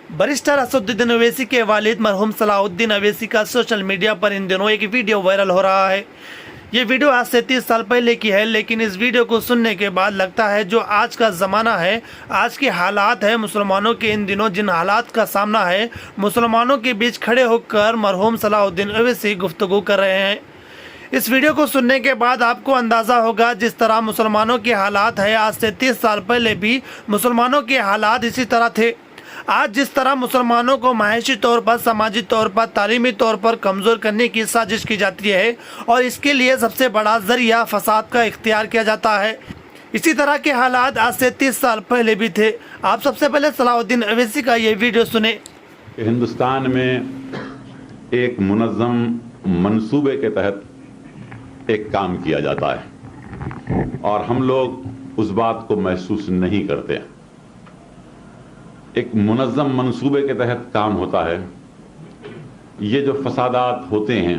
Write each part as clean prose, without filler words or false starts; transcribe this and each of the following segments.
Barrister Asaduddin Owaisi के वालिद मरहूम सलाहुद्दीन ओवैसी का सोशल मीडिया पर इन दिनों एक वीडियो वायरल हो रहा है। ये वीडियो आज से 30 साल पहले की है, लेकिन इस वीडियो को सुनने के बाद लगता है जो आज का ज़माना है, आज के हालात है, मुसलमानों के इन दिनों जिन हालात का सामना है, मुसलमानों के बीच खड़े होकर मरहूम सलाहुद्दीन ओवैसी गुफ्तगू कर रहे हैं। इस वीडियो को सुनने के बाद आपको अंदाज़ा होगा जिस तरह मुसलमानों के हालात है, आज से 30 साल पहले भी मुसलमानों के हालात इसी तरह थे। आज जिस तरह मुसलमानों को मायशी तौर पर, समाजी तौर पर, तालीमी तौर पर कमज़ोर करने की साजिश की जाती है और इसके लिए सबसे बड़ा ज़रिया फसाद का इख्तियार किया जाता है, इसी तरह के हालात आज से 30 साल पहले भी थे। आप सबसे पहले सलाहुद्दीन ओवैसी का ये वीडियो सुने। हिंदुस्तान में एक मुनज़्ज़म मंसूबे के तहत एक काम किया जाता है और हम लोग उस बात को महसूस नहीं करते। एक मुनज़्ज़म मंसूबे के तहत काम होता है। ये जो फसादात होते हैं,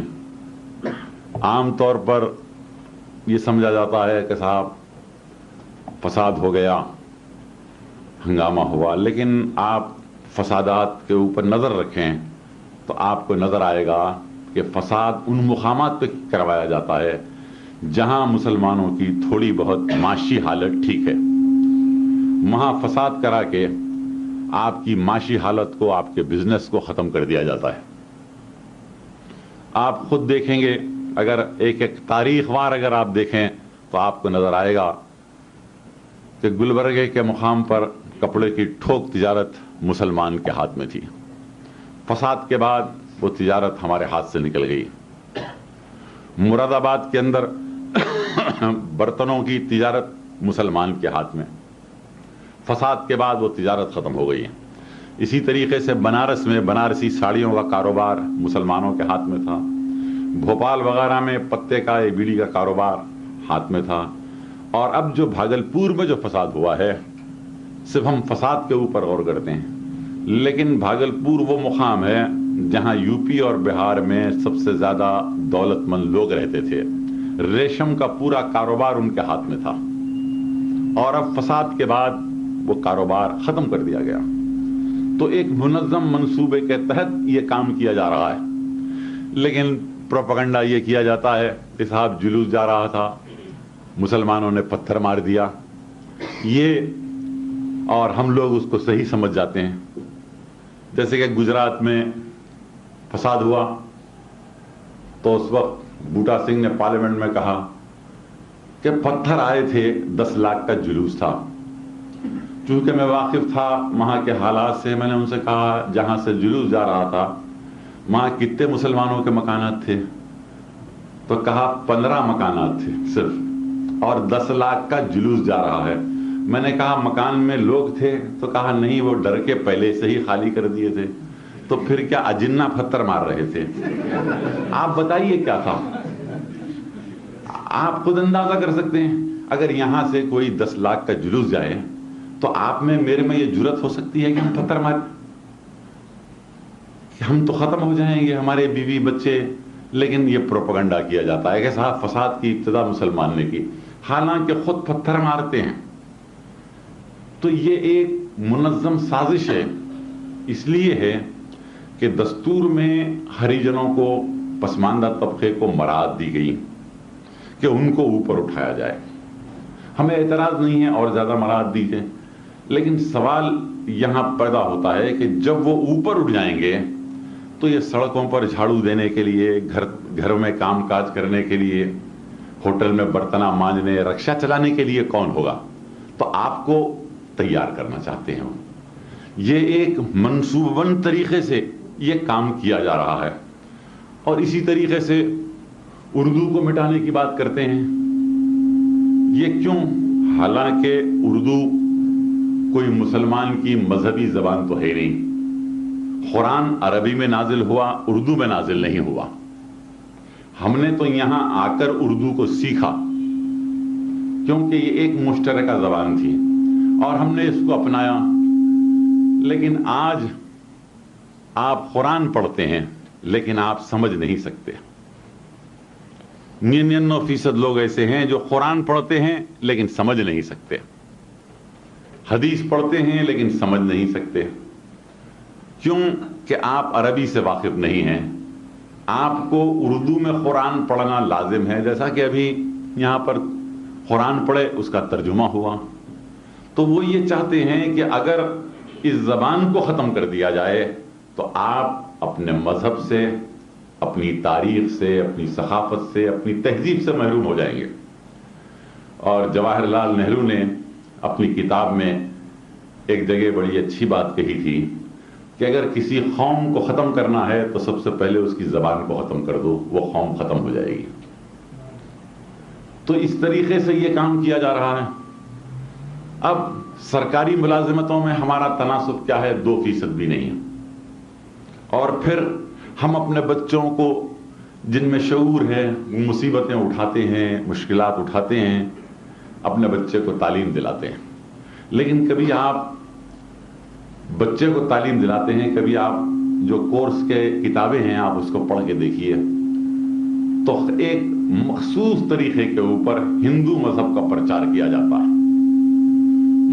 आम तौर पर ये समझा जाता है कि साहब फसाद हो गया, हंगामा हुआ, लेकिन आप फसादात के ऊपर नज़र रखें तो आपको नज़र आएगा कि फसाद उन मुकामात पे करवाया जाता है जहां मुसलमानों की थोड़ी बहुत माशी हालत ठीक है। वहां फसाद करा के आपकी माशी हालत को, आपके बिजनेस को ख़त्म कर दिया जाता है। आप खुद देखेंगे, अगर एक एक तारीख वार अगर आप देखें तो आपको नज़र आएगा कि गुलबर्गे के मुकाम पर कपड़े की ठोक तिजारत मुसलमान के हाथ में थी। फसाद के बाद वो तिजारत हमारे हाथ से निकल गई। मुरादाबाद के अंदर बर्तनों की तिजारत मुसलमान के हाथ में, फसाद के बाद वो तिजारत ख़त्म हो गई है। इसी तरीके से बनारस में बनारसी साड़ियों का कारोबार मुसलमानों के हाथ में था। भोपाल वगैरह में पत्ते का, बीड़ी का कारोबार हाथ में था। और अब जो भागलपुर में जो फसाद हुआ है, सिर्फ हम फसाद के ऊपर गौर करते हैं, लेकिन भागलपुर वो मुकाम है जहां यूपी और बिहार में सबसे ज़्यादा दौलतमंद लोग रहते थे। रेशम का पूरा कारोबार उनके हाथ में था और अब फसाद के बाद वो कारोबार ख़त्म कर दिया गया। तो एक मुनज़्ज़म मंसूबे के तहत ये काम किया जा रहा है, लेकिन प्रोपेगेंडा ये किया जाता है कि साहब जुलूस जा रहा था, मुसलमानों ने पत्थर मार दिया, ये, और हम लोग उसको सही समझ जाते हैं। जैसे कि गुजरात में फसाद हुआ तो उस वक्त बूटा सिंह ने पार्लियामेंट में कहा कि पत्थर आए थे, 10 लाख का जुलूस था। चूंकि मैं वाकिफ था वहाँ के हालात से, मैंने उनसे कहा जहाँ से जुलूस जा रहा था वहाँ कितने मुसलमानों के मकानात थे? तो कहा 15 मकानात थे सिर्फ, और 10 लाख का जुलूस जा रहा है। मैंने कहा मकान में लोग थे? तो कहा नहीं, वो डर के पहले से ही खाली कर दिए थे। तो फिर क्या अजिन्ना पत्थर मार रहे थे? आप बताइए क्या था? आप खुद अंदाजा कर सकते हैं। अगर यहां से कोई 10 लाख का जुलूस जाए तो आप में, मेरे में ये जुर्रत हो सकती है कि हम पत्थर मार, हम तो खत्म हो जाएंगे, हमारे बीवी बच्चे। लेकिन ये प्रोपेगेंडा किया जाता है कि साहब फसाद की इब्तिदा मुसलमान ने की, हालांकि खुद पत्थर मारते हैं। तो ये एक मुनज़्ज़म साजिश है। इसलिए है कि दस्तूर में हरिजनों को, पसमानदा तबके को मराद दी गई कि उनको ऊपर उठाया जाए। हमें एतराज़ नहीं है और ज़्यादा मराद दी जाए, लेकिन सवाल यहाँ पैदा होता है कि जब वो ऊपर उठ जाएंगे तो ये सड़कों पर झाड़ू देने के लिए, घरों में काम काज करने के लिए, होटल में बर्तना मांजने, रक्षा चलाने के लिए कौन होगा? तो आपको तैयार करना चाहते हैं। ये एक मंसूबबंद तरीके से ये काम किया जा रहा है। और इसी तरीके से उर्दू को मिटाने की बात करते हैं। ये क्यों? हालांकि उर्दू कोई मुसलमान की मजहबी जबान तो है नहीं। कुरान अरबी में नाजिल हुआ, उर्दू में नाजिल नहीं हुआ। हमने तो यहां आकर उर्दू को सीखा क्योंकि ये एक मुश्तरका जबान थी और हमने इसको अपनाया। लेकिन आज आप कुरान पढ़ते हैं लेकिन आप समझ नहीं सकते। 99% लोग ऐसे हैं जो कुरान पढ़ते हैं लेकिन समझ नहीं सकते, हदीस पढ़ते हैं लेकिन समझ नहीं सकते। کیوں کہ آپ عربی سے واقف نہیں ہیں. آپ کو اردو میں قرآن پڑھنا لازم ہے، جیسا کہ ابھی یہاں پر قرآن پڑھے اس کا ترجمہ ہوا. تو وہ یہ چاہتے ہیں کہ اگر اس زبان کو ختم کر دیا جائے تو آپ اپنے مذہب سے، اپنی تاریخ سے، اپنی ثقافت سے، اپنی تہذیب سے محروم ہو جائیں گے. اور جواہر لال نہرو نے اپنی کتاب میں ایک جگہ بڑی اچھی بات کہی تھی کہ اگر کسی قوم کو ختم کرنا ہے تو سب سے پہلے اس کی زبان کو ختم کر دو، وہ قوم ختم ہو جائے گی. تو اس طریقے سے یہ کام کیا جا رہا ہے. اب سرکاری ملازمتوں میں ہمارا تناسب کیا ہے؟ 2% بھی نہیں ہے. اور پھر ہم اپنے بچوں کو جن میں شعور ہے مصیبتیں اٹھاتے ہیں، مشکلات اٹھاتے ہیں، اپنے بچے کو تعلیم دلاتے ہیں. لیکن کبھی آپ بچے کو تعلیم دلاتے ہیں، کبھی آپ جو کورس کے کتابیں ہیں آپ اس کو پڑھ کے دیکھیے تو ایک مخصوص طریقے کے اوپر ہندو مذہب کا پرچار کیا جاتا ہے،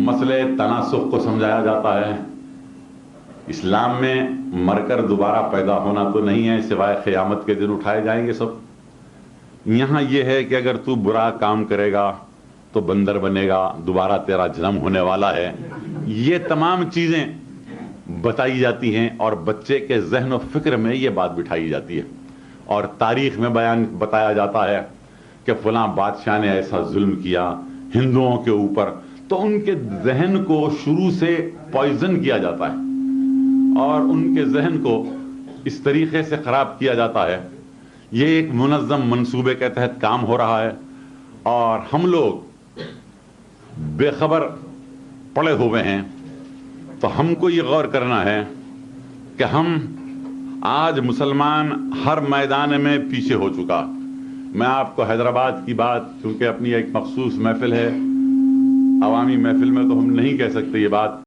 مسئلے تناسخ کو سمجھایا جاتا ہے. اسلام میں مر کر دوبارہ پیدا ہونا تو نہیں ہے، سوائے قیامت کے دن اٹھائے جائیں گے سب. یہاں یہ ہے کہ اگر تو برا کام کرے گا تو بندر بنے گا، دوبارہ تیرا جنم ہونے والا ہے. یہ تمام چیزیں بتائی جاتی ہیں اور بچے کے ذہن و فکر میں یہ بات بٹھائی جاتی ہے. اور تاریخ میں بتایا جاتا ہے کہ فلاں بادشاہ نے ایسا ظلم کیا ہندوؤں کے اوپر، تو ان کے ذہن کو شروع سے پوائزن کیا جاتا ہے اور ان کے ذہن کو اس طریقے سے خراب کیا جاتا ہے. یہ ایک منظم منصوبے کے تحت کام ہو رہا ہے اور ہم لوگ بے خبر پڑے ہوئے ہیں. تو ہم کو یہ غور کرنا ہے کہ ہم آج مسلمان ہر میدان میں پیچھے ہو چکا. میں آپ کو حیدرآباد کی بات، چونکہ اپنی ایک مخصوص محفل ہے، عوامی محفل میں تو ہم نہیں کہہ سکتے یہ بات.